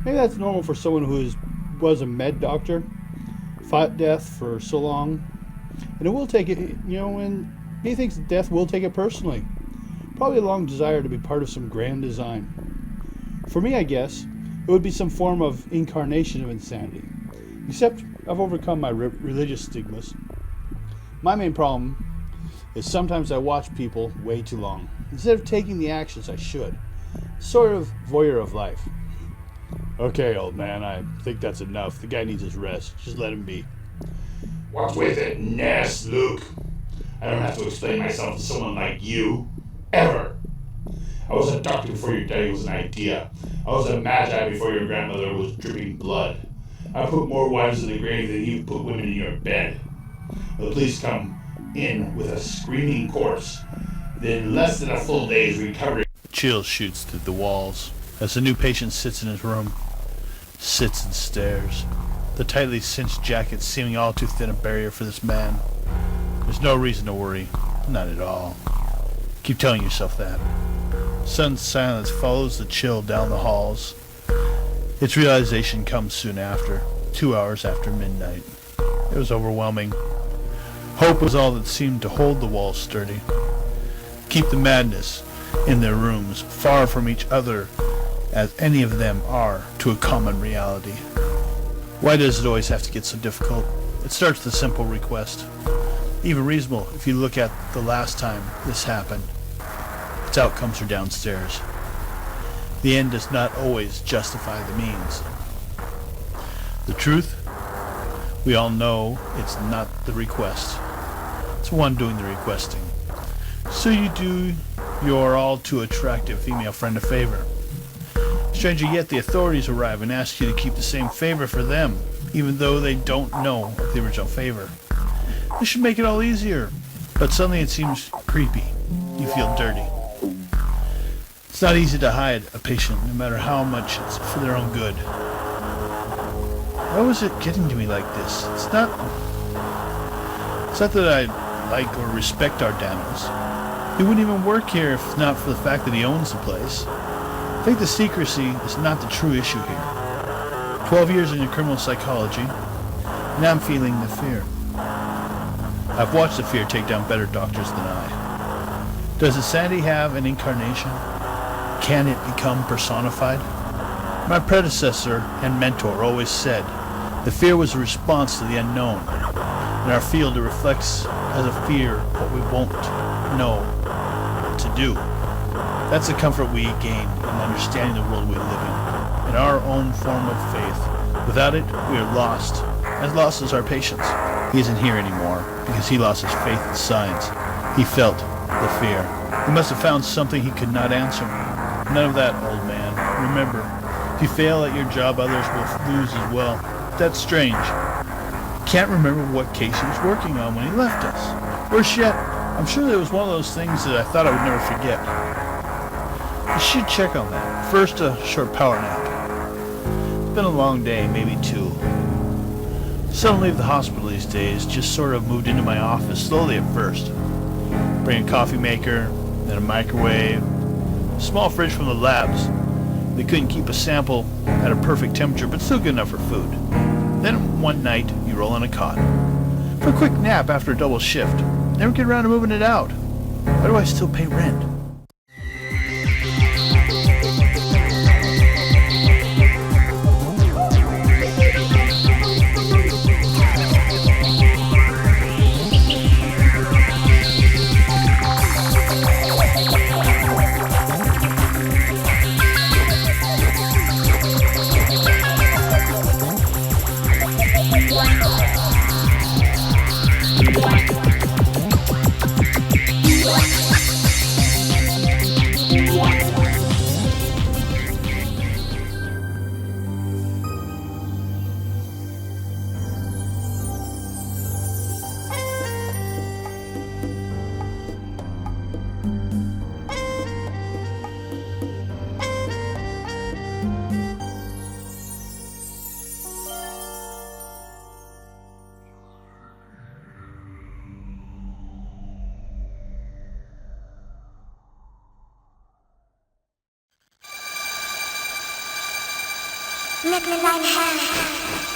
Maybe that's normal for someone who was a med doctor, fought death for so long, and it will take it, and he thinks death will take it personally. Probably a long desire to be part of some grand design. For me, I guess, it would be some form of incarnation of insanity. Except I've overcome my religious stigmas. My main problem is sometimes I watch people way too long, instead of taking the actions I should. Sort of voyeur of life. Okay, old man, I think that's enough. The guy needs his rest. Just let him be. What's with it, Ness, Luke? I don't have to explain myself to someone like you. Ever. I was a doctor before your daddy was an idea. I was a magi before your grandmother was dripping blood. I put more wives in the grave than you put women in your bed. The police come in with a screaming corpse. Then less than a full day's recovery. Chill shoots through the walls as the new patient sits in his room. Sits and stares. The tightly cinched jacket seeming all too thin a barrier for this man. There's no reason to worry. Not at all. Keep telling yourself that. Sudden silence follows the chill down the halls. Its realization comes soon after, 2 hours after midnight. It was overwhelming. Hope was all that seemed to hold the walls sturdy. Keep the madness in their rooms, far from each other as any of them are to a common reality. Why does it always have to get so difficult? It starts with a simple request. Even reasonable if you look at the last time this happened. Its outcomes are downstairs. The end does not always justify the means. The truth? We all know it's not the request. It's one doing the requesting. So you do your all too attractive female friend a favor. Stranger yet, the authorities arrive and ask you to keep the same favor for them, even though they don't know of the original favor. This should make it all easier, but suddenly it seems creepy. You feel dirty. It's not easy to hide a patient, no matter how much it's for their own good. Why was it getting to me like this? It's not that I like or respect our Danos. He wouldn't even work here if not for the fact that he owns the place. I think the secrecy is not the true issue here. 12 years in criminal psychology, and I'm feeling the fear. I've watched the fear take down better doctors than I. Does insanity have an incarnation? Can it become personified? My predecessor and mentor always said the fear was a response to the unknown. In our field, it reflects as a fear what we won't know what to do. That's the comfort we gain in understanding the world we live in our own form of faith. Without it, we are lost, as lost as our patients. He isn't here anymore because he lost his faith in science. He felt the fear. He must have found something he could not answer. None of that, old man. Remember, if you fail at your job, others will lose as well. That's strange. Can't remember what case he was working on when he left us. Worse yet, I'm sure that it was one of those things that I thought I would never forget. You should check on that. First, a short power nap. It's been a long day, maybe 2. Seldom leave the hospital these days, just sort of moved into my office slowly at first. Bring a coffee maker, then a microwave, a small fridge from the labs. They couldn't keep a sample at a perfect temperature, but still good enough for food. Then one night, you roll on a cot. For a quick nap after a double shift. Never get around to moving it out. Why do I still pay rent? Make me line high.